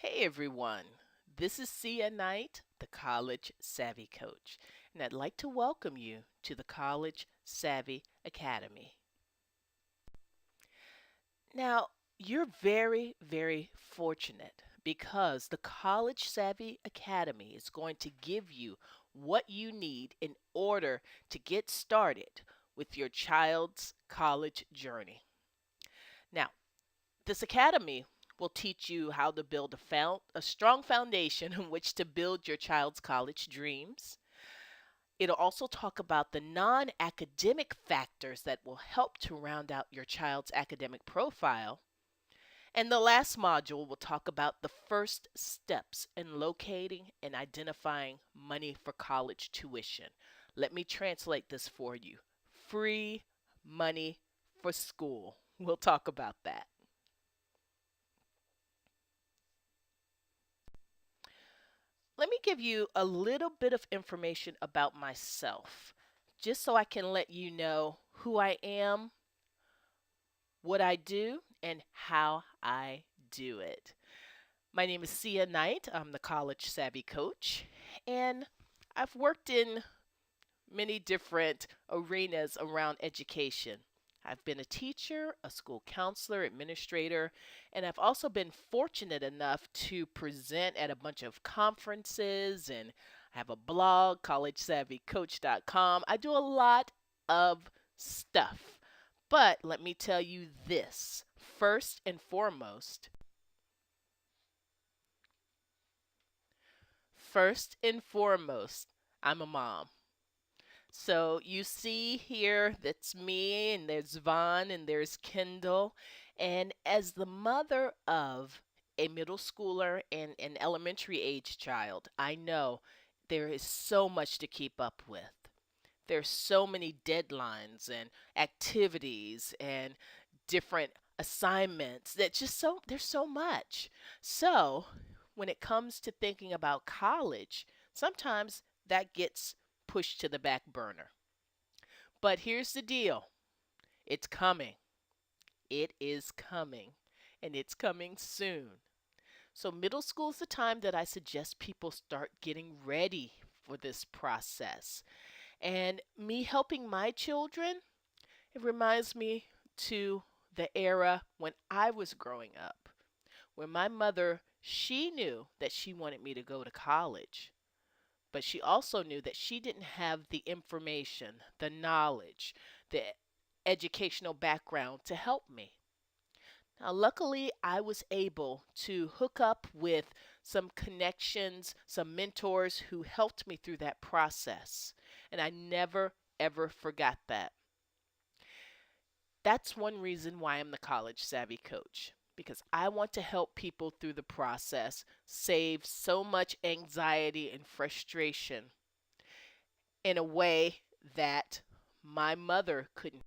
Hey everyone, this is Sia Knight, the College Savvy Coach, and I'd like to welcome you to the College Savvy Academy. Now, you're very fortunate because the College Savvy Academy is going to give you what you need in order to get started with your child's college journey. Now, this academy will teach you how to build a strong foundation in which to build your child's college dreams. It'll also talk about the non academic factors that will help to round out your child's academic profile. And the last module will talk about the first steps in locating and identifying money for college tuition. Let me translate this for you: free money for school. We'll talk about that. Let me give you a little bit of information about myself, just so I can let you know who I am, what I do, and how I do it. My name is Sia Knight. I'm the College Savvy Coach, and I've worked in many different arenas around education. I've been a teacher, a school counselor, administrator, and I've also been fortunate enough to present at a bunch of conferences, and I have a blog, collegesavvycoach.com. I do a lot of stuff. But let me tell you this, first and foremost, I'm a mom. So you see here, that's me, and there's Vaughn, and there's Kendall. And as the mother of a middle schooler and an elementary age child, I know there is so much to keep up with. There's so many deadlines and activities and different assignments that there's so much. So when it comes to thinking about college, sometimes that gets pushed to the back burner. But here's the deal, it's coming. It is coming, and it's coming soon. So, middle school is the time that I suggest people start getting ready for this process. And me helping my children, it reminds me to the era when I was growing up, when my mother, she knew that she wanted me to go to college. But she also knew that she didn't have the information, the knowledge, the educational background to help me. Now, luckily, I was able to hook up with some connections, some mentors who helped me through that process. And I never, ever forgot that. That's one reason why I'm the college savvy coach, because I want to help people through the process, save so much anxiety and frustration in a way that my mother couldn't.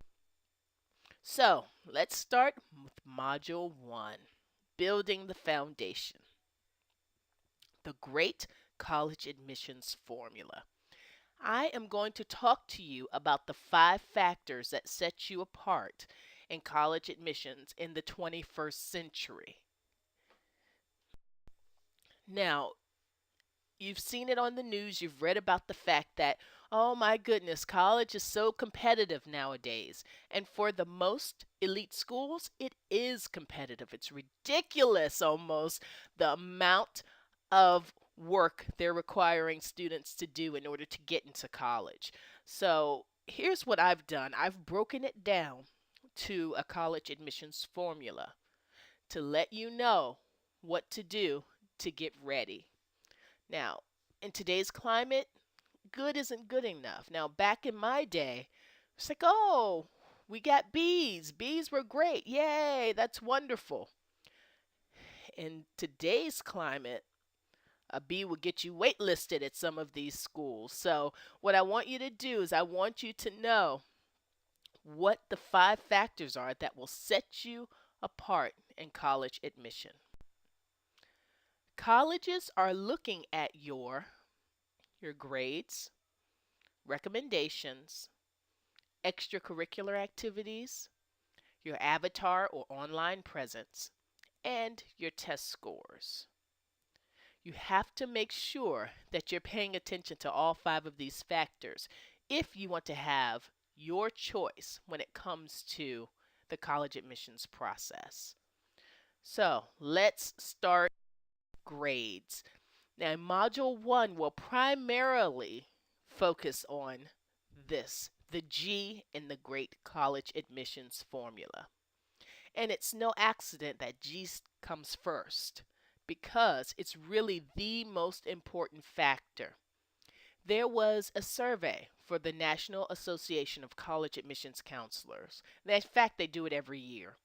So let's start with Module 1, Building the Foundation, the Great College Admissions Formula. I am going to talk to you about the 5 factors that set you apart in college admissions in the 21st century. Now, you've seen it on the news, you've read about the fact that, oh my goodness, college is so competitive nowadays. And for the most elite schools, it is competitive. It's ridiculous almost the amount of work they're requiring students to do in order to get into college. So here's what I've done, I've broken it down to a college admissions formula to let you know what to do to get ready. Now, in today's climate, good isn't good enough. Now, back in my day, it's like, oh, we got B's. B's were great. Yay, that's wonderful. In today's climate, a B will get you waitlisted at some of these schools. So, what I want you to do is I want you to know what the 5 factors are that will set you apart in college admission. Colleges are looking at your grades, recommendations, extracurricular activities, your avatar or online presence, and your test scores. You have to make sure that you're paying attention to all five of these factors if you want to have your choice when it comes to the college admissions process. So let's start grades. Now, Module 1 will primarily focus on this, the G in the Great College Admissions Formula. And it's no accident that G comes first because it's really the most important factor. There was a survey for the National Association of College Admissions Counselors. In fact, they do it every year.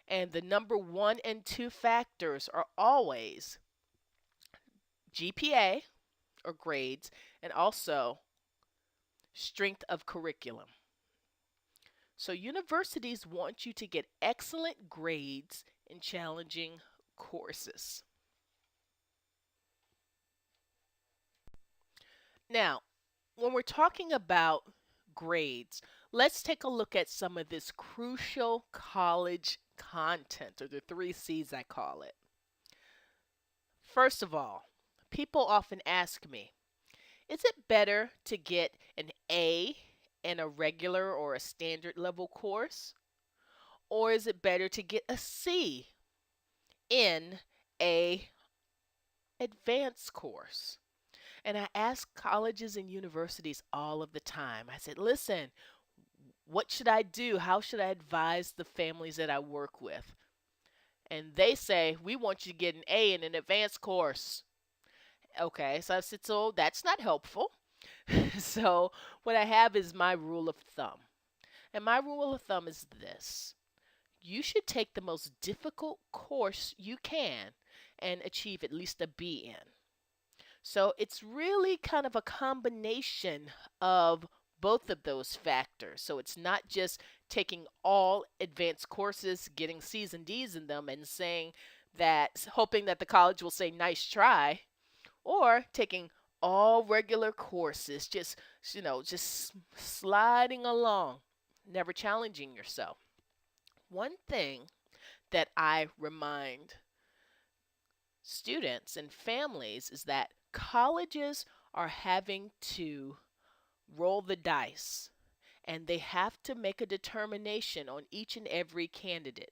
And the number one and two factors are always GPA or grades and also strength of curriculum. So universities want you to get excellent grades in challenging courses. Now, when we're talking about grades, let's take a look at some of this crucial college content, or the three C's I call it. First of all, people often ask me, is it better to get an A in a regular or a standard level course? Or is it better to get a C in a advanced course? And I ask colleges and universities all of the time. I said, listen, what should I do? How should I advise the families that I work with? And they say, we want you to get an A in an advanced course. Okay, so I said, so that's not helpful. So what I have is my rule of thumb. And my rule of thumb is this. You should take the most difficult course you can and achieve at least a B in. So it's really kind of a combination of both of those factors. So it's not just taking all advanced courses, getting C's and D's in them, and saying that, hoping that the college will say, nice try, or taking all regular courses, just sliding along, never challenging yourself. One thing that I remind students and families is that colleges are having to roll the dice and they have to make a determination on each and every candidate.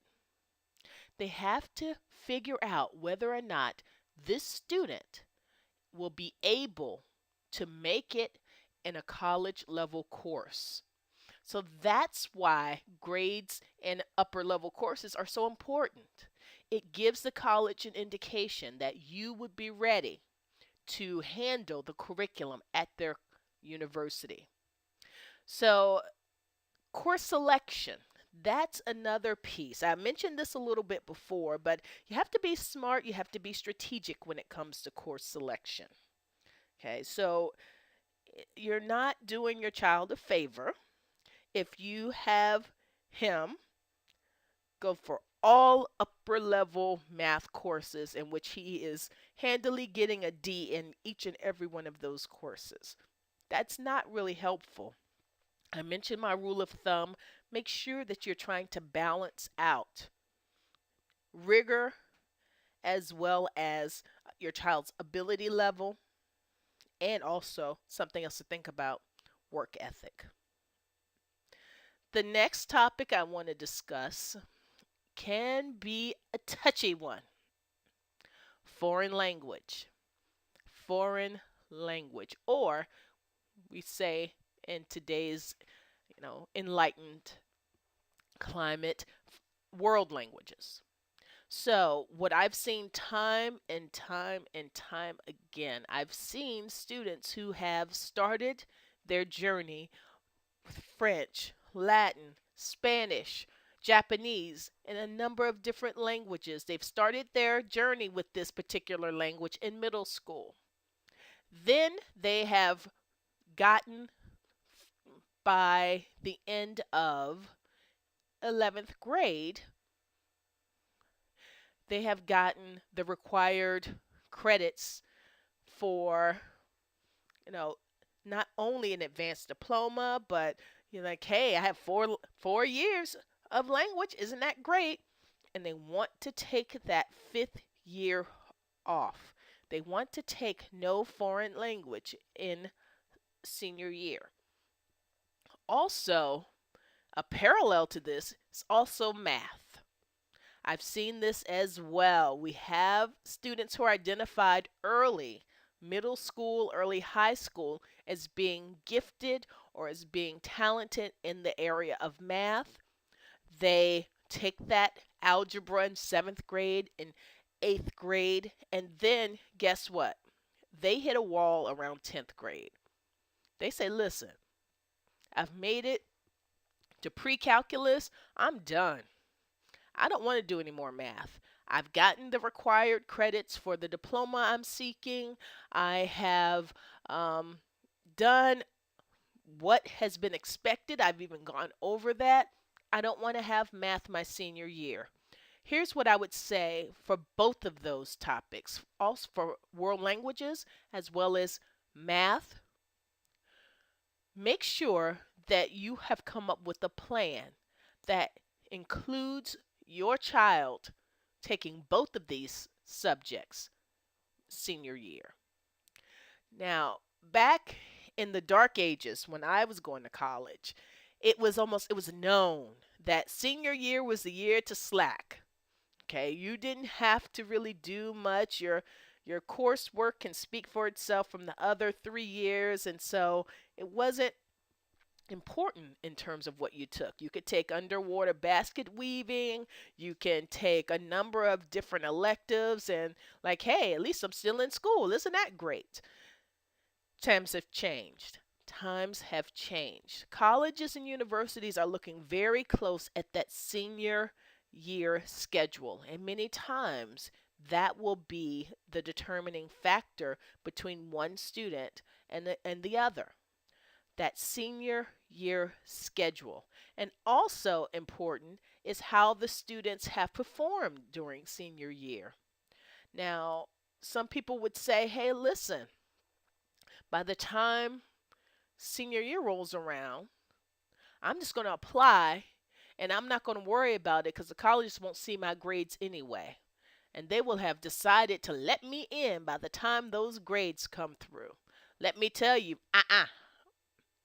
They have to figure out whether or not this student will be able to make it in a college level course. So that's why grades in upper level courses are so important. It gives the college an indication that you would be ready to handle the curriculum at their university. So, course selection, that's another piece. I mentioned this a little bit before, but you have to be smart, you have to be strategic when it comes to course selection. Okay, so you're not doing your child a favor if you have him go for all upper level math courses in which he is handily getting a D in each and every one of those courses. That's not really helpful. I mentioned my rule of thumb. Make sure that you're trying to balance out rigor as well as your child's ability level, and also something else to think about, work ethic. The next topic I want to discuss can be a touchy one. Foreign language. Foreign language. Or we say in today's, enlightened climate, world languages. So, what I've seen time and time and time again, I've seen students who have started their journey with French, Latin, Spanish, Japanese, and a number of different languages. They've started their journey with this particular language in middle school. Then they have gotten, by the end of 11th grade, they have gotten the required credits for, not only an advanced diploma, but you're like, hey, I have four years of language. Isn't that great? And they want to take that fifth year off They want to take no foreign language in senior year. Also, a parallel to this is also math. I've seen this as well. We have students who are identified early, middle school, early high school, as being gifted or as being talented in the area of math. They take that algebra in seventh grade and eighth grade, and then guess what? They hit a wall around 10th grade. They say, listen, I've made it to pre calculus, I'm done. I don't want to do any more math. I've gotten the required credits for the diploma I'm seeking. I have um, done what has been expected. I've even gone over that. I don't want to have math my senior year. Here's what I would say for both of those topics, also for world languages as well as math. Make sure that you have come up with a plan that includes your child taking both of these subjects senior year. Now, back in the dark ages when I was going to college, it was known that senior year was the year to slack. Okay, you didn't have to really do much. Your coursework can speak for itself from the other 3 years, and so it wasn't important in terms of what you took. You could take underwater basket weaving, you can take a number of different electives, and like, hey, at least I'm still in school. Isn't that great? Times have changed. Times have changed. Colleges and universities are looking very close at that senior year schedule, and many times that will be the determining factor between one student and the other, that senior year schedule. And also important is how the students have performed during senior year. Now, some people would say, hey, listen, by the time senior year rolls around, I'm just going to apply and I'm not going to worry about it because the colleges won't see my grades anyway. And they will have decided to let me in by the time those grades come through. Let me tell you,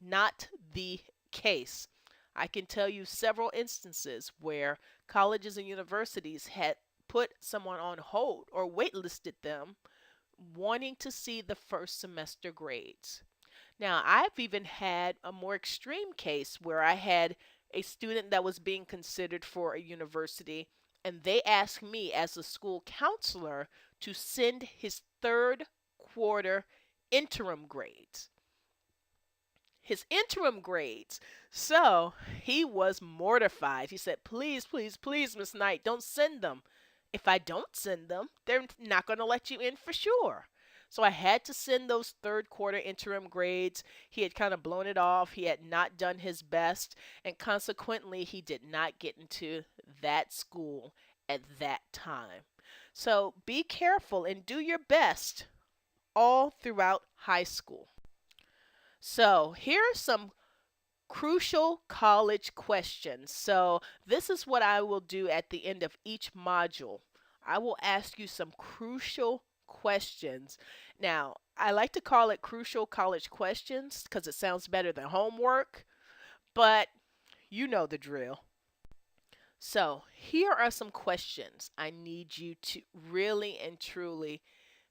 not the case. I can tell you several instances where colleges and universities had put someone on hold or waitlisted them wanting to see the first semester grades. Now, I've even had a more extreme case where I had a student that was being considered for a university, and they asked me as a school counselor to send his third quarter interim grades. His interim grades. So he was mortified. He said, please, please, please, Miss Knight, don't send them. If I don't send them, they're not going to let you in for sure. So I had to send those third quarter interim grades. He had kind of blown it off. He had not done his best. And consequently, he did not get into that school at that time. So be careful and do your best all throughout high school. So here are some crucial college questions. So this is what I will do at the end of each module. I will ask you some crucial questions. Now, I like to call it crucial college questions because it sounds better than homework, but you know the drill. So here are some questions I need you to really and truly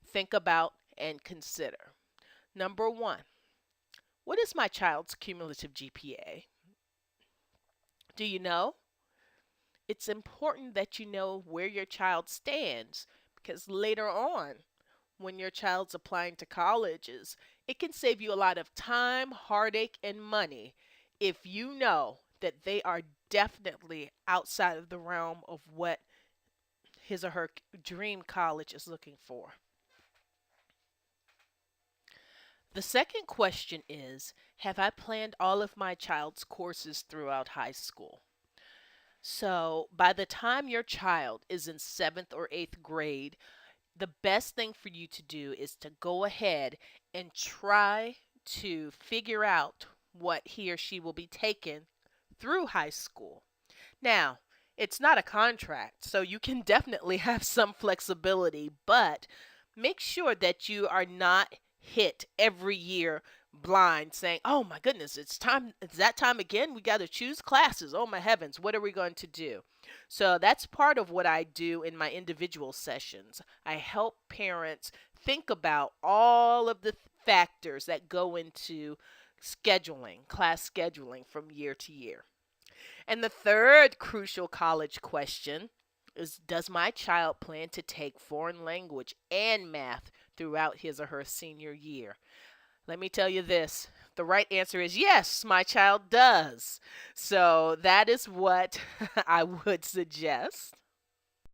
think about and consider. Number one, what is my child's cumulative GPA? Do you know? It's important that you know where your child stands because later on, when your child's applying to colleges, it can save you a lot of time, heartache, and money if you know that they are definitely outside of the realm of what his or her dream college is looking for. The second question is, have I planned all of my child's courses throughout high school? So, by the time your child is in seventh or eighth grade, the best thing for you to do is to go ahead and try to figure out what he or she will be taking through high school. Now, it's not a contract, so you can definitely have some flexibility, but make sure that you are not hit every year blind saying, "Oh my goodness, it's that time again. We got to choose classes. Oh my heavens, what are we going to do?" So that's part of what I do in my individual sessions. I help parents think about all of the factors that go into scheduling, class scheduling from year to year. And the third crucial college question is, does my child plan to take foreign language and math throughout his or her senior year? Let me tell you this. The right answer is yes, my child does. So that is what I would suggest.